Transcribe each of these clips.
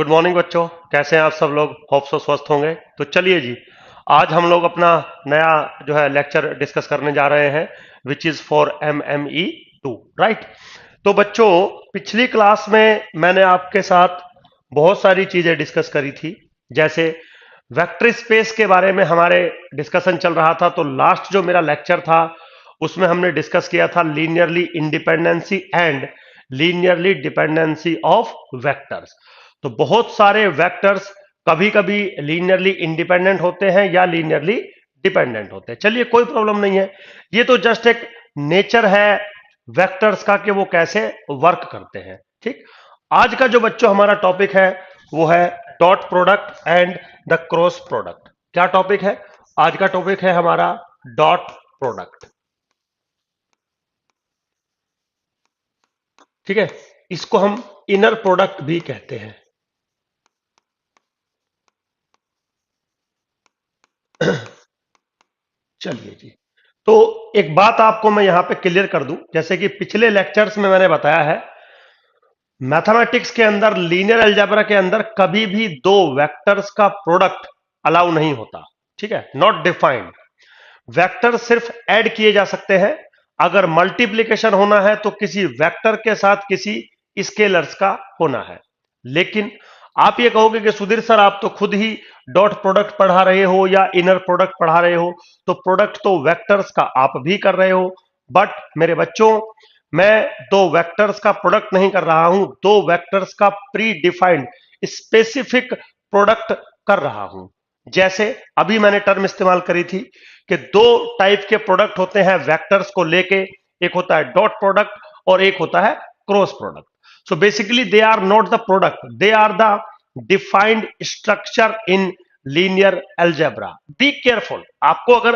Good morning बच्चों, कैसे हैं आप सब लोग। होप सो स्वस्थ होंगे। तो चलिए जी, आज हम लोग अपना नया जो है लेक्चर डिस्कस करने जा रहे हैं, which is for MME 2, right. तो बच्चों, पिछली क्लास में मैंने आपके साथ बहुत सारी चीजें डिस्कस करी थी। जैसे वेक्टर स्पेस के बारे में हमारे डिस्कशन चल रहा था। तो लास्ट जो मेरा लेक्चर था उसमें हमने डिस्कस किया था linearly independency and linearly dependency of vectors. तो बहुत सारे वेक्टर्स कभी कभी लीनियरली इंडिपेंडेंट होते हैं या लीनियरली डिपेंडेंट होते हैं। चलिए, कोई प्रॉब्लम नहीं है, ये तो जस्ट एक नेचर है वेक्टर्स का कि वो कैसे वर्क करते हैं। ठीक। आज का जो बच्चों हमारा टॉपिक है वो है dot product and the cross product. क्या टॉपिक है आज का? टॉपिक है हमारा डॉट प्रोडक्ट। ठीक है, इसको हम इनर प्रोडक्ट भी कहते हैं। चलिए जी, तो एक बात आपको मैं यहां पे क्लियर कर दूं, जैसे कि पिछले लेक्चर्स में मैंने बताया है, मैथमेटिक्स के अंदर लीनियर अलजेब्रा के अंदर कभी भी दो वेक्टर्स का प्रोडक्ट अलाउ नहीं होता। ठीक है, नॉट डिफाइंड। वेक्टर सिर्फ ऐड किए जा सकते हैं। अगर मल्टीप्लिकेशन होना है तो किसी वेक्टर के साथ किसी स्केलर्स का होना है। लेकिन आप ये कहोगे कि सुधीर सर, आप तो खुद ही डॉट प्रोडक्ट पढ़ा रहे हो या इनर प्रोडक्ट पढ़ा रहे हो, तो प्रोडक्ट तो वेक्टर्स का आप भी कर रहे हो। बट मेरे बच्चों, मैं दो वेक्टर्स का प्रोडक्ट नहीं कर रहा हूं, दो वेक्टर्स का प्री डिफाइंड स्पेसिफिक प्रोडक्ट कर रहा हूं। जैसे अभी मैंने टर्म इस्तेमाल करी थी कि दो टाइप के प्रोडक्ट होते हैं वेक्टर्स को लेके, एक होता है डॉट प्रोडक्ट और एक होता है cross product. So basically they are not the product, they are the defined structure in linear algebra. Be careful. आपको अगर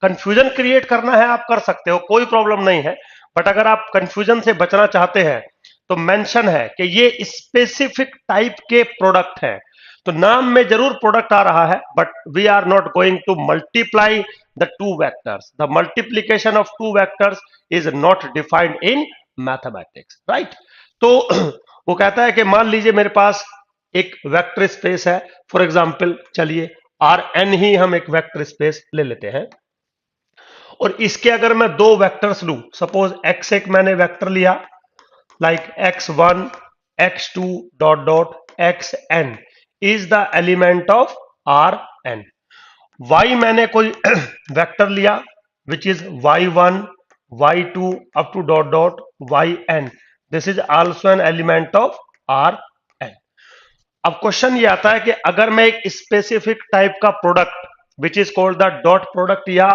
कंफ्यूजन क्रिएट करना है आप कर सकते हो, कोई प्रॉब्लम नहीं है। बट अगर आप कंफ्यूजन से बचना चाहते हैं तो मेंशन है कि ये स्पेसिफिक टाइप के प्रोडक्ट है। तो नाम में जरूर प्रोडक्ट आ रहा है, but we are not going to multiply the two vectors. The multiplication of two vectors is not defined in mathematics, right. तो वो कहता है कि मान लीजिए मेरे पास एक वेक्टर स्पेस है। फॉर एग्जाम्पल, चलिए Rn ही हम एक वेक्टर स्पेस ले लेते हैं, और इसके अगर मैं दो वेक्टर्स लूं, सपोज x1 मैंने वेक्टर लिया, like x1 x2 dot dot xn is the element of Rn। y मैंने कोई वेक्टर लिया विच is y1 y2 up to dot dot yn, this is also an element of Rn। अब question ये आता है कि अगर मैं एक स्पेसिफिक टाइप का product which is called the dot product या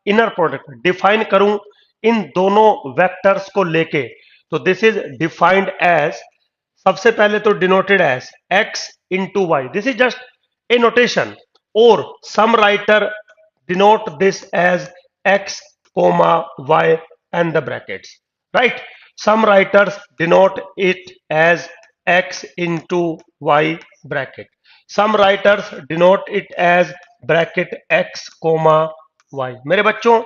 इनर प्रोडक्ट डिफाइन करूं इन दोनों वेक्टर्स को लेके, तो दिस इज डिफाइंड एज, सबसे पहले तो denoted as x into y. This is just a notation, और some writer denote this as x comma y and the brackets, right? Some writers denote it as x into y bracket. Some writers denote it as bracket x comma y। मेरे बच्चों,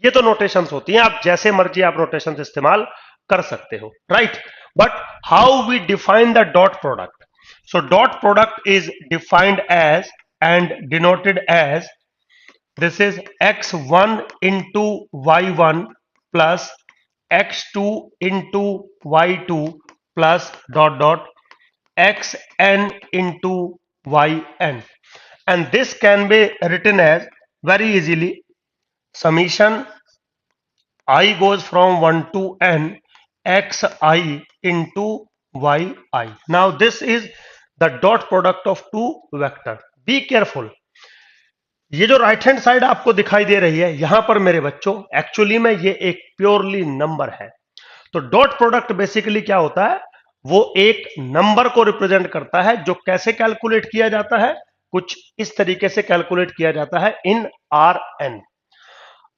ये तो notations होती हैं, आप जैसे मर्जी आप नोटेशंस इस्तेमाल कर सकते हो, right. But how we define the dot product? So dot product is defined as and denoted as, this is x1 into y1 plus x2 into y2 plus dot dot xn into yn, and this can be written as very easily summation I goes from 1 to n xi into yi. Now this is the dot product of two vector. Be careful, ये जो right hand side आपको दिखाई दे रही है यहां पर मेरे बच्चों, एक्चुअली में ये एक प्योरली नंबर है। तो डॉट प्रोडक्ट बेसिकली क्या होता है? वो एक नंबर को रिप्रेजेंट करता है, जो कैसे कैलकुलेट किया जाता है, कुछ इस तरीके से कैलकुलेट किया जाता है इन Rn।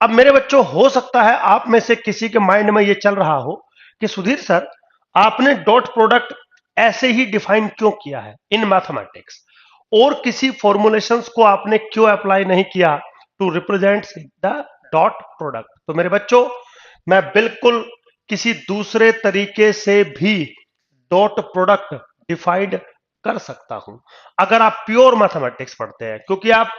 अब मेरे बच्चों, हो सकता है आप में से किसी के माइंड में ये चल रहा हो कि सुधीर सर, आपने डॉट प्रोडक्ट ऐसे ही डिफाइन क्यों किया है इन मैथमेटिक्स, और किसी फॉर्मुलेशंस को आपने क्यों अप्लाई नहीं किया to represent the dot product? तो मेरे बच्चों, मैं बिल्कुल किसी दूसरे तरीके से भी डॉट प्रोडक्ट डिफाइंड कर सकता हूं अगर आप प्योर मैथमेटिक्स पढ़ते हैं, क्योंकि आप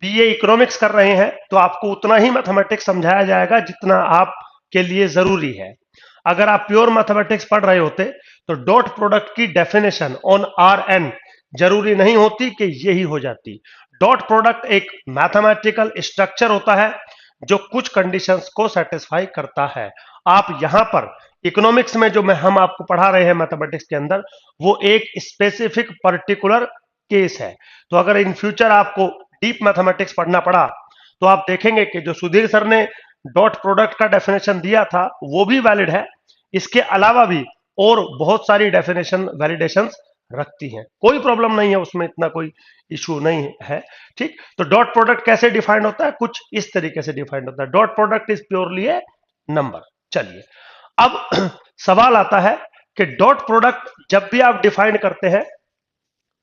बीए इकोनॉमिक्स कर रहे हैं तो आपको उतना ही मैथमेटिक्स समझाया जाएगा जितना आपके लिए जरूरी है। अगर आप प्योर मैथमेटिक्स पढ़ रहे होते तो डॉट प्रोडक्ट की डेफिनेशन ऑन आर एन जरूरी नहीं होती कि यही हो जाती। डॉट प्रोडक्ट एक मैथमेटिकल स्ट्रक्चर होता है जो कुछ कंडीशंस को सेटिस्फाई करता है। आप यहां पर इकोनॉमिक्स में जो हम आपको पढ़ा रहे हैं मैथमेटिक्स के अंदर, वो एक स्पेसिफिक पर्टिकुलर केस है। तो अगर इन फ्यूचर आपको डीप मैथमेटिक्स पढ़ना पड़ा तो आप देखेंगे कि जो सुधीर सर ने डॉट प्रोडक्ट का डेफिनेशन दिया था वो भी वैलिड है, इसके अलावा भी और बहुत सारी डेफिनेशन वैलिडेशंस रखती हैं, कोई प्रॉब्लम नहीं है उसमें, इतना कोई इशू नहीं है। ठीक, तो डॉट प्रोडक्ट कैसे डिफाइंड होता है, कुछ इस तरीके से डिफाइंड होता है। Dot product is purely A number. चलिए, अब सवाल आता है कि डॉट प्रोडक्ट जब भी आप डिफाइन करते हैं,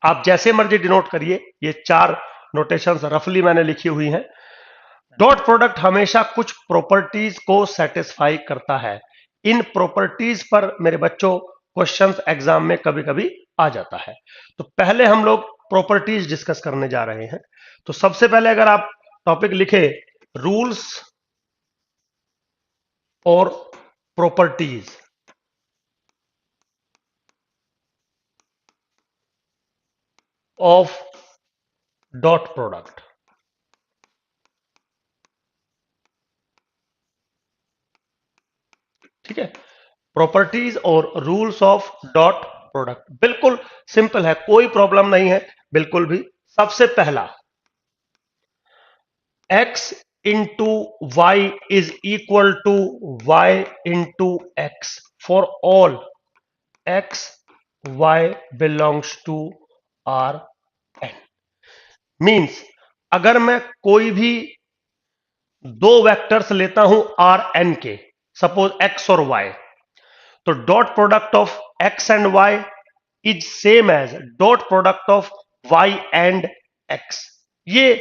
आप जैसे मर्जी डिनोट करिए, ये 4 नोटेशंस रफली मैंने लिखी हुई हैं। डॉट प्रोडक्ट हमेशा कुछ प्रॉपर्टीज को सेटिस्फाई करता है। इन प्रॉपर्टीज पर मेरे बच्चों क्वेश्चंस एग्जाम में कभी कभी आ जाता है। तो पहले हम लोग प्रॉपर्टीज डिस्कस करने जा रहे हैं। तो सबसे पहले अगर आप टॉपिक लिखे रूल्स और प्रॉपर्टीज ऑफ डॉट प्रोडक्ट, ठीक है, प्रॉपर्टीज और रूल्स ऑफ डॉट प्रोडक्ट बिल्कुल सिंपल है, कोई प्रॉब्लम नहीं है बिल्कुल भी। सबसे पहला, x into y is equal to y into x for all x y belongs to R n. Means अगर मैं कोई भी दो वेक्टर्स लेता हूं आर एन के, सपोज x और y, तो dot product of x and y is same as dot product of y and x। ये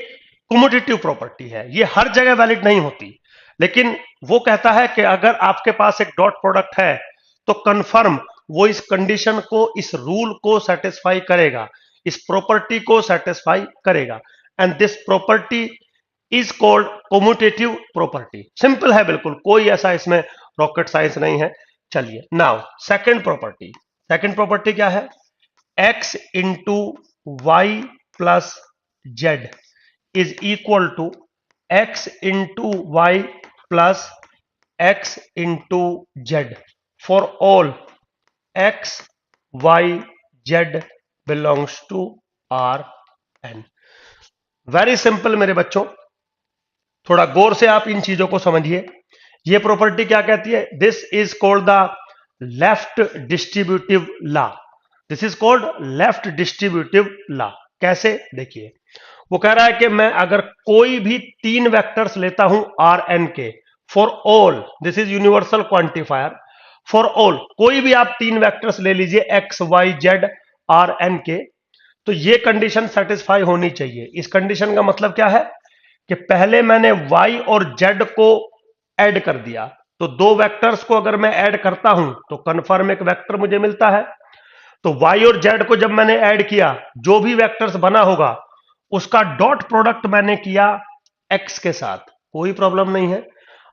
कम्यूटेटिव प्रॉपर्टी है, ये हर जगह वैलिड नहीं होती, लेकिन वो कहता है कि अगर आपके पास एक डॉट प्रोडक्ट है तो कंफर्म वो इस कंडीशन को, इस रूल को सेटिस्फाई करेगा, इस प्रॉपर्टी को सेटिस्फाई करेगा, and this property is called commutative property. Simple है बिल्कुल, कोई ऐसा इसमें रॉकेट साइंस नहीं है। चलिए, now second property, second property क्या है, x into y plus z is equal to x into y plus x into z for all x y z belongs to R n. Very simple मेरे बच्चों, थोड़ा गौर से आप इन चीजों को समझिए। ये प्रॉपर्टी क्या कहती है, this is called the left distributive law, this is called left distributive law. कैसे, देखिए, वो कह रहा है कि मैं अगर कोई भी 3 वेक्टर्स लेता हूं आर एन के, for all, this is universal quantifier, for all, कोई भी आप 3 वेक्टर्स ले लीजिए x y z R n के, तो ये कंडीशन सेटिस्फाई होनी चाहिए। इस कंडीशन का मतलब क्या है कि पहले मैंने y और z को ऐड कर दिया, तो 2 वेक्टर्स को अगर मैं ऐड करता हूं तो कंफर्म एक वेक्टर मुझे मिलता है। तो y और z को जब मैंने ऐड किया, जो भी वेक्टर्स बना होगा उसका डॉट प्रोडक्ट मैंने किया x के साथ, कोई प्रॉब्लम नहीं है।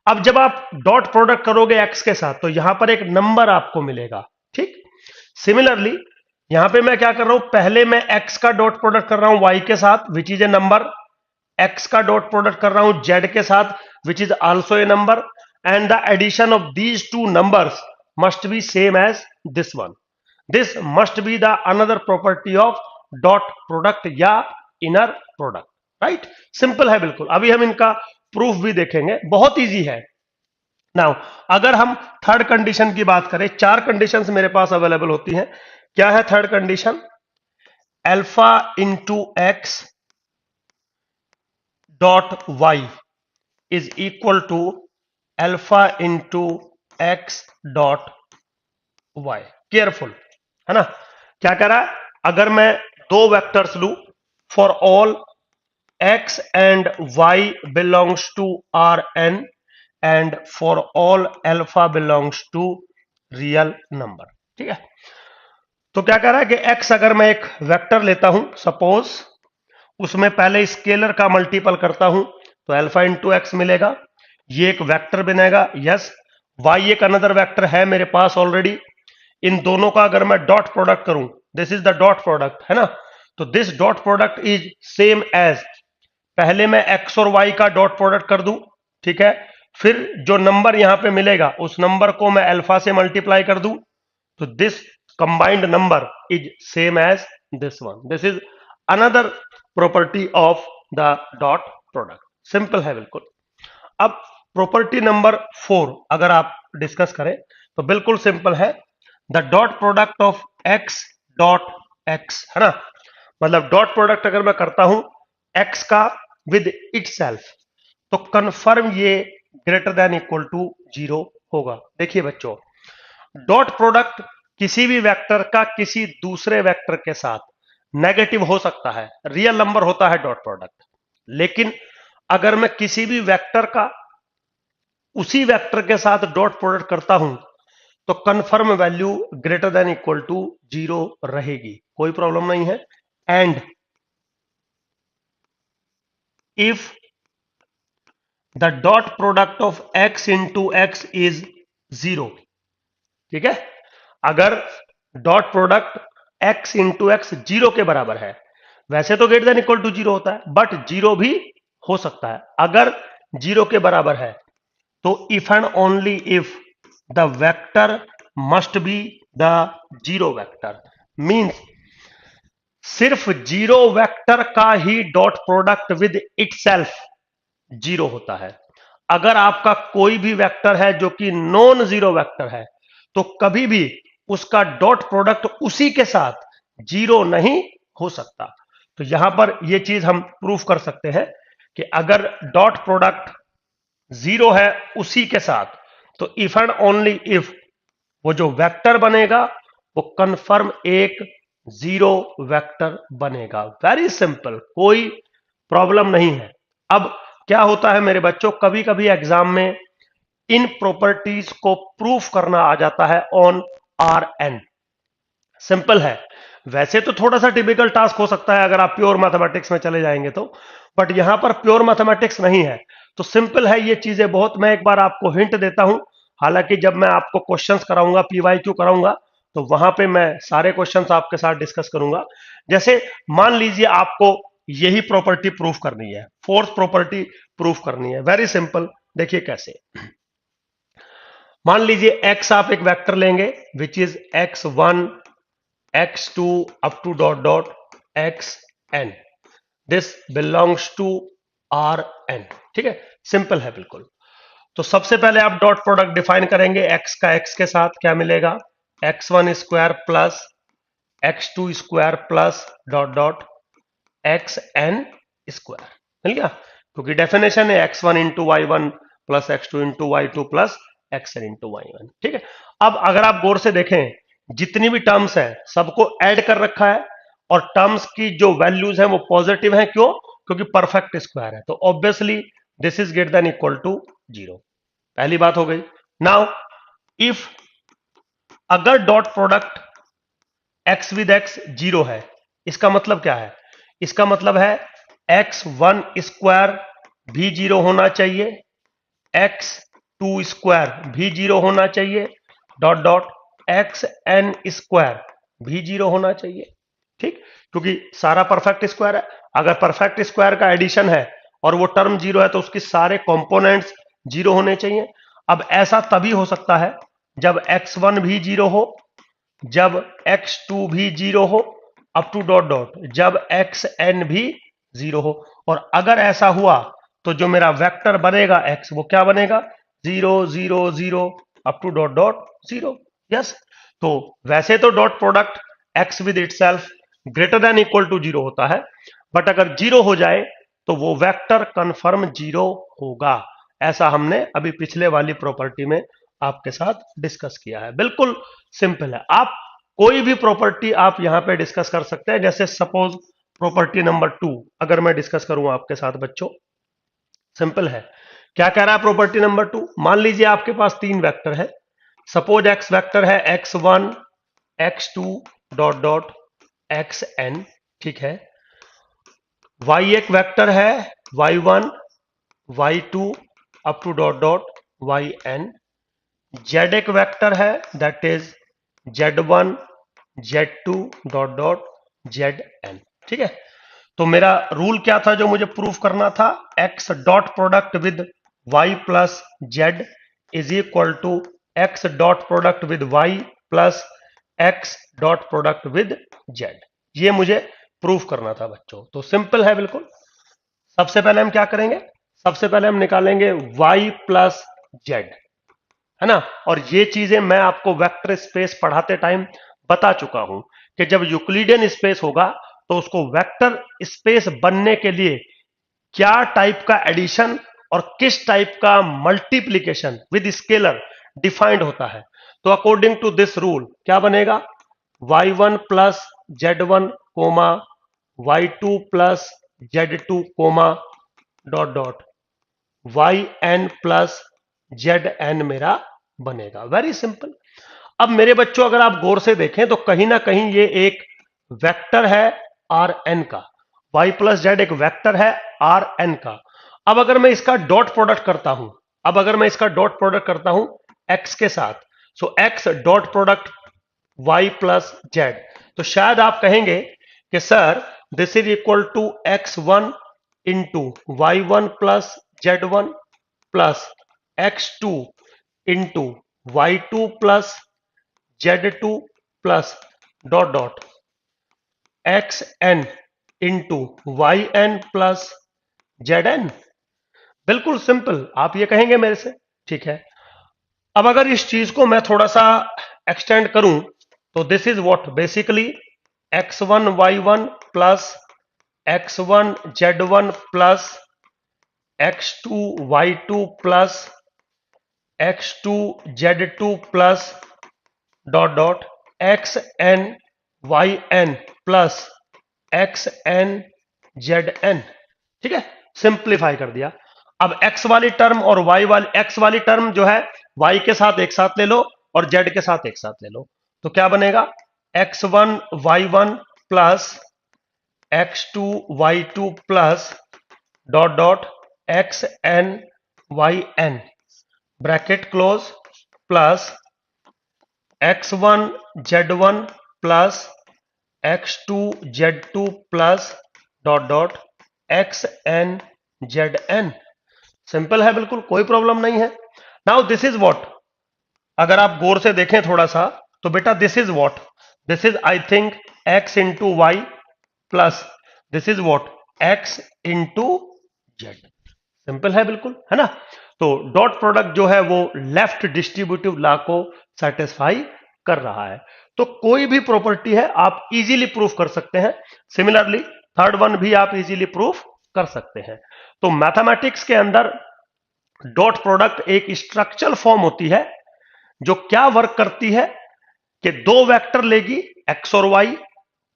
अब जब आप डॉट प्रोडक्ट करोगे x के साथ तो यहां पर एक नंबर आपको मिलेगा, ठीक। सिमिलरली यहां पे मैं क्या कर रहा हूं, पहले मैं x का डॉट प्रोडक्ट कर रहा हूं y के साथ which is a number, x का डॉट प्रोडक्ट कर रहा हूं z के साथ which is also a number, and the addition of these 2 numbers must be same as this one. This must be the another property of dot product या inner product, right. Simple है बिल्कुल, अभी हम इनका proof भी देखेंगे, बहुत easy है। नाउ अगर हम थर्ड कंडीशन की बात करें, 4 कंडीशंस मेरे पास अवेलेबल होती हैं। क्या है third condition, alpha into x dot y is equal to alpha into x dot y. Careful है ना, क्या कह रहा है, अगर मैं 2 वेक्टर्स लू for all x and y belongs to Rn and for all alpha belongs to real number, ठीक है। तो क्या कह रहा है कि x अगर मैं एक वेक्टर लेता हूं, सपोज उसमें पहले स्केलर का मल्टीपल करता हूं तो अल्फा इंटू एक्स मिलेगा, ये एक वेक्टर बनेगा। यस, y एक अनदर वेक्टर है मेरे पास ऑलरेडी। इन दोनों का अगर मैं डॉट प्रोडक्ट करूं, this is the dot product, है ना, तो this dot product is same as, पहले मैं x और y का डॉट प्रोडक्ट कर दूं, ठीक है, फिर जो नंबर यहां पे मिलेगा उस नंबर को मैं अल्फा से मल्टीप्लाई कर दूं, तो this combined number is same as this one. This is another property of the dot product. Simple है बिल्कुल। अब प्रॉपर्टी नंबर 4 अगर आप डिस्कस करें तो बिल्कुल सिंपल है, the dot product of x dot x, है ना, मतलब डॉट प्रोडक्ट अगर मैं करता हूं x का विद इटसेल्फ, तो कंफर्म ये ग्रेटर देन इक्वल टू 0 होगा। देखिए बच्चों, डॉट प्रोडक्ट किसी भी वेक्टर का किसी दूसरे वेक्टर के साथ नेगेटिव हो सकता है, रियल नंबर होता है डॉट प्रोडक्ट। लेकिन अगर मैं किसी भी वेक्टर का उसी वेक्टर के साथ डॉट प्रोडक्ट करता हूं तो confirm value greater than equal to 0 रहेगी, कोई प्रॉब्लम नहीं है। And if the dot product of x into x is 0, ठीक है, अगर dot product x into x 0 के बराबर है, वैसे तो ग्रेटर देन इक्वल टू 0 होता है बट 0 भी हो सकता है। अगर 0 के बराबर है तो if and only if the vector must be the zero vector, means सिर्फ जीरो वेक्टर का ही डॉट प्रोडक्ट विद इटसेल्फ 0 होता है। अगर आपका कोई भी वेक्टर है जो कि नॉन जीरो वेक्टर है तो कभी भी उसका डॉट प्रोडक्ट उसी के साथ 0 नहीं हो सकता। तो यहां पर यह चीज हम प्रूफ कर सकते हैं कि अगर डॉट प्रोडक्ट 0 है उसी के साथ, तो इफ एंड ओनली इफ वो जो वेक्टर बनेगा वो कंफर्म एक जीरो वेक्टर बनेगा। वेरी सिंपल, कोई प्रॉब्लम नहीं है। अब क्या होता है मेरे बच्चों, कभी कभी एग्जाम में इन प्रॉपर्टीज को प्रूफ करना आ जाता है ऑन आर एन। सिंपल है, वैसे तो थोड़ा सा टिपिकल टास्क हो सकता है अगर आप प्योर मैथमेटिक्स में चले जाएंगे तो, बट यहां पर प्योर मैथमेटिक्स नहीं है तो सिंपल है ये चीजें बहुत। मैं एक बार आपको हिंट देता हूं, हालांकि जब मैं आपको क्वेश्चंस कराऊंगा, पीवाईक्यू कराऊंगा, तो वहां पे मैं सारे क्वेश्चंस आपके साथ डिस्कस करूंगा। जैसे मान लीजिए आपको यही प्रॉपर्टी प्रूफ करनी है, फोर्थ प्रॉपर्टी प्रूफ करनी है, वेरी सिंपल। देखिए कैसे, मान लीजिए x आप एक वेक्टर लेंगे which is x1 x2 up to dot dot xn, this belongs to Rn, ठीक है, सिंपल है बिल्कुल। तो सबसे पहले आप डॉट प्रोडक्ट डिफाइन करेंगे, x का x के साथ क्या मिलेगा, x1 square plus x2 square plus dot dot xn square, मिल गया, क्योंकि डेफिनेशन है x1 into y1 plus x2 into y2 plus xn into y1, ठीक है। अब अगर आप गौर से देखें, जितनी भी टर्म्स हैं सबको ऐड कर रखा है और टर्म्स की जो वैल्यूज हैं वो पॉजिटिव हैं, क्यों, क्योंकि परफेक्ट स्क्वायर है, तो obviously this is greater than equal to 0। पहली बात हो गई। नाउ इफ अगर dot product x with x 0 है, इसका मतलब क्या है, इसका मतलब है x1 स्क्वायर भी 0 होना चाहिए, x2 स्क्वायर भी 0 होना चाहिए, डॉट डॉट xn स्क्वायर भी 0 होना चाहिए, ठीक, क्योंकि सारा परफेक्ट स्क्वायर है। अगर परफेक्ट स्क्वायर का एडिशन है और वो टर्म 0 है तो उसके सारे कंपोनेंट्स 0 होने चाहिए। अब ऐसा तभी हो सकता है जब x1 भी 0 हो, जब x2 भी 0 हो, अप टू डॉट डॉट जब xn भी 0 हो। और अगर ऐसा हुआ तो जो मेरा वेक्टर बनेगा x, वो क्या बनेगा, 0 0 0 up to dot dot 0। Yes, तो वैसे तो dot product x with itself greater than equal to 0 होता है, बट अगर 0 हो जाए तो वो वेक्टर कंफर्म 0 होगा। ऐसा हमने अभी पिछले वाली प्रॉपर्टी में आपके साथ डिस्कस किया है। बिल्कुल सिंपल है, आप कोई भी प्रॉपर्टी आप यहां पे डिस्कस कर सकते हैं। जैसे सपोज प्रॉपर्टी नंबर 2 अगर मैं डिस्कस करूं आपके साथ बच्चों, सिंपल है, क्या कह रहा है प्रॉपर्टी नंबर 2, मान लीजिए आपके पास 3 वेक्टर है, सपोज x वेक्टर है x1 x2 dot dot x N, ठीक है। वाई एक वेक्टर है, y1 y2 up to dot dot y n. Z एक वेक्टर है, that is z1 z2 dot dot z n, ठीक है। तो मेरा रूल क्या था जो मुझे प्रूफ करना था? x dot product with y plus z is equal to x dot product with y plus x dot product with z। ये मुझे प्रूफ करना था बच्चों। तो सिंपल है बिल्कुल। सबसे पहले हम क्या करेंगे? सबसे पहले हम निकालेंगे y प्लस जेड, है ना। और ये चीजें मैं आपको वेक्टर स्पेस पढ़ाते टाइम बता चुका हूं कि जब यूक्लिडियन स्पेस होगा तो उसको वेक्टर स्पेस बनने के लिए क्या टाइप का एडिशन और किस टाइप का मल्टीप्लीकेशन विद स्केलर डिफाइंड होता है। तो अकॉर्डिंग टू दिस रूल क्या बनेगा? y1 plus z1 comma y2 plus z2 comma dot dot yn plus zn मेरा बनेगा। वेरी सिंपल। अब मेरे बच्चों अगर आप गौर से देखें तो कहीं ना कहीं ये एक वेक्टर है आर एन का, y प्लस जेड एक वेक्टर है आर एन का। अब अगर मैं इसका डॉट प्रोडक्ट करता हूं, अब अगर मैं इसका डॉट प्रोडक्ट करता हूं x के साथ, so x dot product y plus z, तो शायद आप कहेंगे कि sir this is equal to x1 into y one plus z one plus x2 into y two plus z2 plus dot dot x n into y n plus z n. बिल्कुल सिंपल आप ये कहेंगे मेरे से, ठीक है। अब अगर इस चीज को मैं थोड़ा सा एक्सटेंड करूं तो this is what basically x1 y1 plus x1 z1 plus x2 y2 plus x2 z2 plus dot dot x n y n plus x n z n, ठीक है। सिंप्लीफाई कर दिया। अब x वाली टर्म और y वाली, x वाली term जो है y के साथ एक साथ ले लो और z के साथ एक साथ ले लो, तो क्या बनेगा? x1 y1 plus x2 y2 plus dot dot x n y n bracket close plus x1 z1 plus x2 z2 plus dot dot x n z n. Simple है बिल्कुल, कोई प्रॉब्लम नहीं है। नाउ दिस इज व्हाट, अगर आप गौर से देखें थोड़ा सा तो बेटा this is what, this is I think x into y plus this is what x into z. Simple है बिल्कुल, है ना। तो डॉट प्रोडक्ट जो है वो लेफ्ट डिस्ट्रीब्यूटिव लॉ को सेटिस्फाई कर रहा है। तो कोई भी प्रॉपर्टी है आप इजीली प्रूफ कर सकते हैं। सिमिलरली थर्ड वन भी आप इजीली प्रूफ कर सकते हैं। तो मैथमेटिक्स के अंदर डॉट प्रोडक्ट एक स्ट्रक्चरल फॉर्म होती है जो क्या वर्क करती है कि दो वेक्टर लेगी x और y,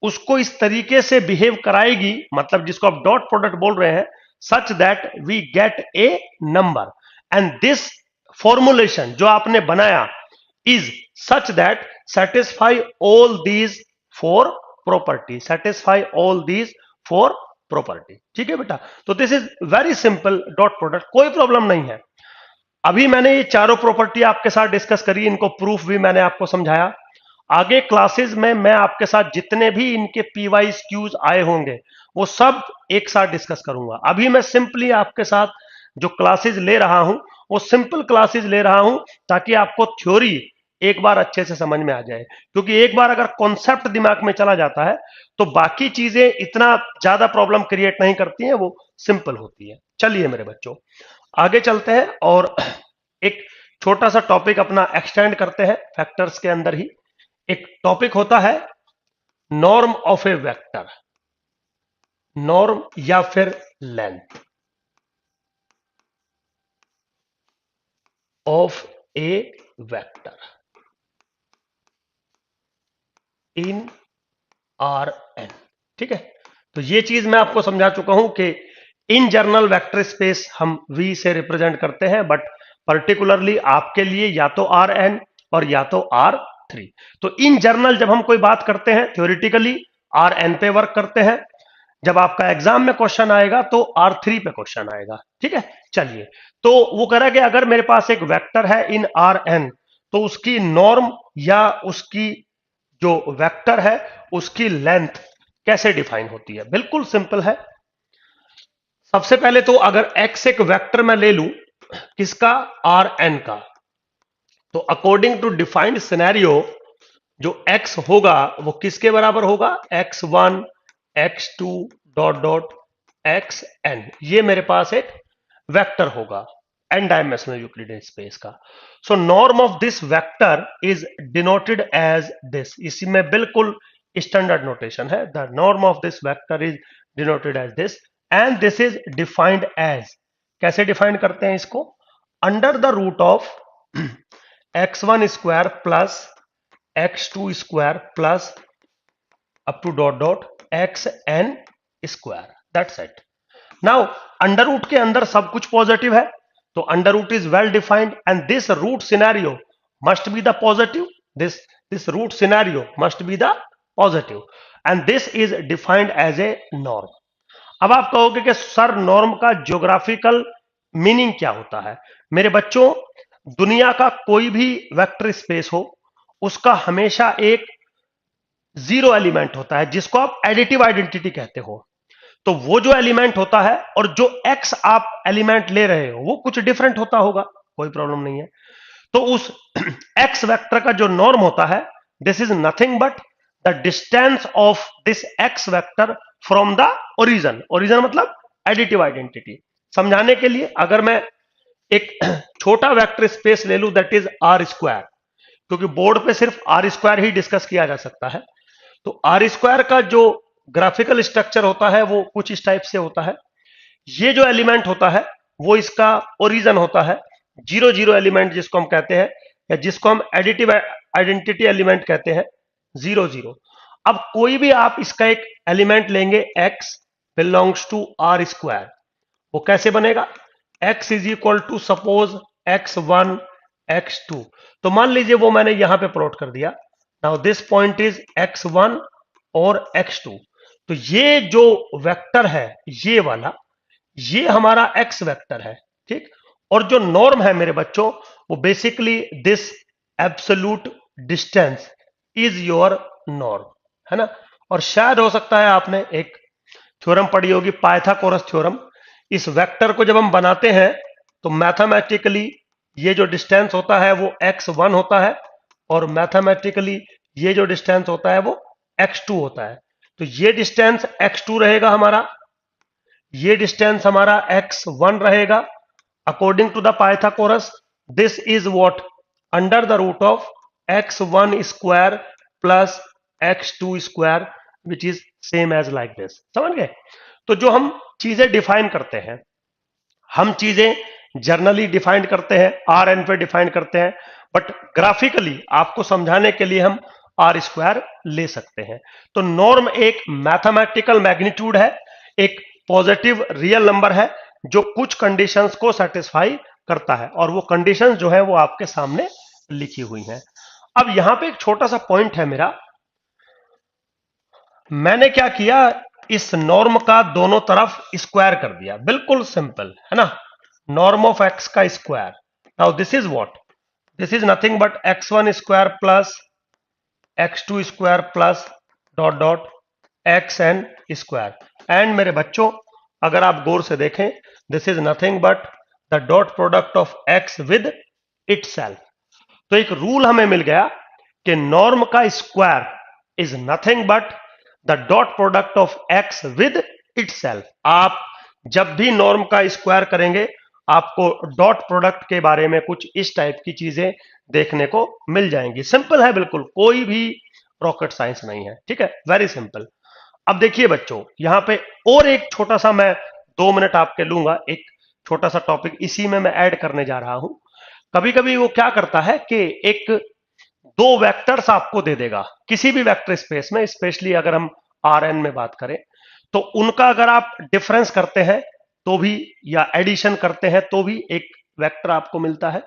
उसको इस तरीके से बिहेव कराएगी, मतलब जिसको आप डॉट प्रोडक्ट बोल रहे हैं, such that we get a number and this formulation जो आपने बनाया is such that satisfy all these four property, satisfy all these four property, ठीक है बेटा। तो this is very simple dot product, कोई प्रॉब्लम नहीं है। अभी मैंने ये चारों प्रॉपर्टी आपके साथ डिस्कस करी, इनको प्रूफ भी मैंने आपको समझाया। आगे क्लासेस में मैं आपके साथ जितने भी इनके पीवाईज क्यूज आए होंगे वो सब एक साथ डिस्कस करूंगा। अभी मैं सिंपली आपके साथ जो क्लासेस ले रहा हूं वो सिंपल क्लासेस ले रहा हूं ताकि आपको थ्योरी एक बार अच्छे से समझ में आ जाए, क्योंकि एक बार अगर कॉन्सेप्ट दिमाग में चला जाता है तो बाकी चीजें इतना ज्यादा प्रॉब्लम क्रिएट नहीं करती हैं, वो सिंपल होती है। चलिए मेरे बच्चों आगे चलते हैं और एक छोटा सा टॉपिक अपना एक्सटेंड करते हैं। फैक्टर्स के अंदर ही एक टॉपिक होता है norm of a vector, norm या फिर length of a vector in R n, ठीक है। तो ये चीज मैं आपको समझा चुका हूं कि इन जनरल वेक्टर स्पेस हम V से रिप्रेजेंट करते हैं, बट पर्टिकुलरली आपके लिए या तो आर एन और या तो आर R3। तो इन जनरल जब हम कोई बात करते हैं थ्योरेटिकली Rn पे वर्क करते हैं, जब आपका एग्जाम में क्वेश्चन आएगा तो R3 पे क्वेश्चन आएगा। ठीक है, चलिए, तो वो कह रहा है कि अगर मेरे पास एक वेक्टर है इन Rn, तो उसकी नॉर्म या उसकी जो वेक्टर है उसकी लेंथ कैसे डिफाइन होती है। बिल्कुल सिंपल है। सबसे पहले तो अगर x एक वेक्टर मैं ले लूं किसका, Rn का, तो अकॉर्डिंग टू डिफाइंड सिनेरियो जो x होगा वो किसके बराबर होगा, x1 x2 dot dot xn। ये मेरे पास एक वेक्टर होगा n डायमेंशनल यूक्लिडियन स्पेस का। So norm of this vector is denoted as this. इसी में बिल्कुल स्टैंडर्ड नोटेशन है, the norm of this vector is denoted as this and this is defined as, कैसे डिफाइन करते हैं इसको, under the root of x1 square plus x2 square plus up to dot dot xn square, that's it. Now under root के अंदर सब कुछ positive है, तो under root is well defined and this root scenario must be the positive, this root scenario must be the positive and this is defined as a norm. अब आप कहोगे कि सर नॉर्म का ज्योग्राफिकल मीनिंग क्या होता है। मेरे बच्चों, दुनिया का कोई भी वेक्टर स्पेस हो उसका हमेशा एक जीरो एलिमेंट होता है जिसको आप एडिटिव आइडेंटिटी कहते हो। तो वो जो एलिमेंट होता है और जो x आप एलिमेंट ले रहे हो वो कुछ डिफरेंट होता होगा, कोई प्रॉब्लम नहीं है। तो उस x वेक्टर का जो नॉर्म होता है, this is nothing but the distance of this x vector from the origin. Origin मतलब एडिटिव आइडेंटिटी। समझाने के लिए अगर मैं एक छोटा वेक्टर स्पेस ले लूं दैट इज आर स्क्वायर, क्योंकि बोर्ड पे सिर्फ आर स्क्वायर ही डिस्कस किया जा सकता है, तो आर स्क्वायर का जो ग्राफिकल स्ट्रक्चर होता है वो कुछ इस टाइप से होता है। ये जो एलिमेंट होता है वो इसका ओरिजन होता है, जीरो जीरो एलिमेंट जिसको हम कहते हैं, या जिसको हम एडिटिव आइडेंटिटी एलिमेंट कहते हैं, जीरो जीरो। अब कोई भी आप इसका एक एलिमेंट लेंगे x belongs to R square, वो कैसे बनेगा, x is equal to suppose x1 x2। तो मान लीजिए वो मैंने यहां पे प्लॉट कर दिया। Now this point is x1 और x2। तो ये जो वेक्टर है ये वाला, ये हमारा x वेक्टर है, ठीक। और जो नॉर्म है मेरे बच्चों वो basically this absolute distance is your norm, है ना। और शायद हो सकता है आपने एक थ्योरम पढ़ी होगी, पाइथागोरस थ्योरम। इस वेक्टर को जब हम बनाते हैं तो मैथमेटिकली ये जो डिस्टेंस होता है वो x1 होता है और मैथमेटिकली ये जो डिस्टेंस होता है वो x2 होता है। तो ये डिस्टेंस x2 रहेगा हमारा, ये डिस्टेंस हमारा x1 रहेगा। According to the Pythagoras this is what, under the root of x1 square plus x2 square which is same as like this. समझ गए। तो जो हम चीजें डिफाइन करते हैं, हम चीजें जर्नली डिफाइन करते हैं, आर एन पे डिफाइन करते हैं, बट ग्राफिकली आपको समझाने के लिए हम आर स्क्वायर ले सकते हैं। तो नॉर्म एक मैथमेटिकल मैग्नीट्यूड है, एक पॉजिटिव रियल नंबर है जो कुछ कंडीशंस को सेटिस्फाई करता है, और वो कंडीशंस जो है वो आपके सामने लिखी हुई हैं। अब यहां पे एक छोटा सा पॉइंट है मेरा, मैंने क्या किया, इस नॉर्म का दोनों तरफ स्क्वायर कर दिया, बिल्कुल सिंपल है ना। नॉर्म ऑफ एक्स का square, now this is what, this is nothing but x1 square plus x2 square plus dot dot xn square. And मेरे बच्चों अगर आप गौर से देखें, this is nothing but the dot product of x with itself. तो एक rule हमें मिल गया कि नॉर्म का square is nothing but the dot product of x with itself. आप जब भी नॉर्म का स्क्वायर करेंगे आपको डॉट प्रोडक्ट के बारे में कुछ इस टाइप की चीजें देखने को मिल जाएंगी। सिंपल है बिल्कुल, कोई भी रॉकेट साइंस नहीं है, ठीक है, वेरी सिंपल। अब देखिए बच्चों, यहां पे और एक छोटा सा मैं 2 मिनट आपके लूंगा, एक छोटा सा टॉपिक इसी में मैं ऐड करने जा रहा हूं। कभी कभी वो क्या करता है कि एक 2 वेक्टर्स आपको दे देगा किसी भी वेक्टर स्पेस में, स्पेशली अगर हम आर एन में बात करें, तो उनका अगर आप डिफरेंस करते हैं तो भी, या एडिशन करते हैं तो भी एक वेक्टर आपको मिलता है।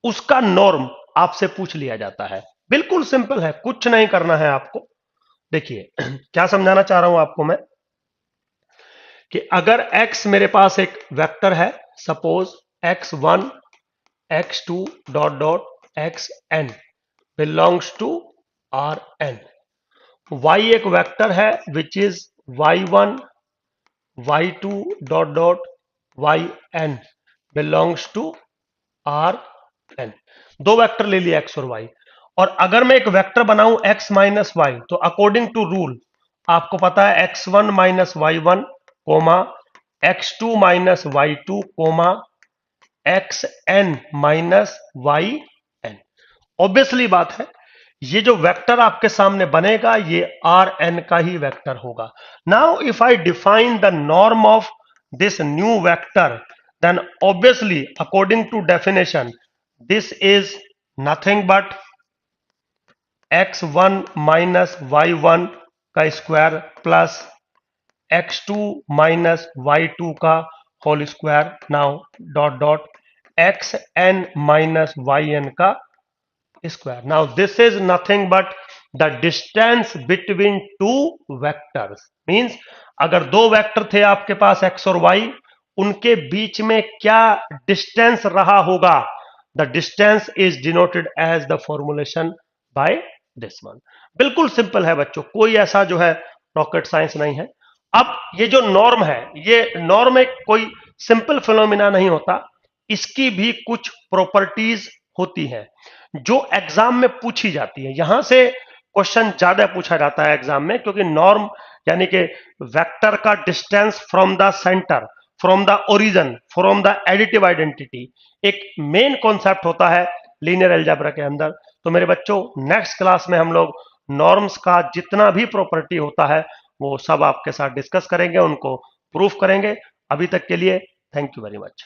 उसका नॉर्म आपसे पूछ लिया जाता है, बिल्कुल सिंपल है, कुछ नहीं करना है आपको। देखिए क्या समझाना चाह रहा हूं आपको मैं, कि अगर x मेरे पास एक वेक्टर है, suppose x1 x2 dot dot xn belongs to Rn, y एक वेक्टर है which is y1 y2 dot dot yn belongs to Rn। दो वेक्टर ले लिए x और y, और अगर मैं एक वेक्टर बनाऊं x माइनस वाई, तो अकॉर्डिंग टू रूल आपको पता है x1 minus y one comma x2 minus y two comma xn minus y n. Obviously बात है, ये जो वेक्टर आपके सामने बनेगा ये Rn का ही वेक्टर होगा। Now if I define the norm of this new vector, then obviously according to definition this is nothing but x1 minus y1 का square plus x2 minus y2 का whole square, now dot dot xn minus yn का square. Now this is nothing but the distance between two vectors, means अगर दो vector थे आपके पास x और y, उनके बीच में क्या डिस्टेंस रहा होगा, the distance is denoted as the formulation by this one. बिल्कुल सिंपल है बच्चों, कोई ऐसा जो है रॉकेट साइंस नहीं है। अब ये जो नॉर्म है, ये नॉर्म एक कोई सिंपल फिनोमिना नहीं होता, इसकी भी कुछ प्रॉपर्टीज होती है जो एग्जाम में पूछी जाती है। यहां से क्वेश्चन ज्यादा पूछा जाता है एग्जाम में, क्योंकि नॉर्म यानी कि वेक्टर का distance from the centre, from the origin, from the additive identity, एक मेन कॉन्सेप्ट होता है लीनियर अलजेब्रा के अंदर। तो मेरे बच्चों, नेक्स्ट क्लास में हम लोग नॉर्म्स का जितना भी प्रॉपर्टी होता है वो सब आपके साथ डिस्कस करेंगे, उनको प्रूफ करेंगे। अभी तक के लिए थैंक यू वेरी मच।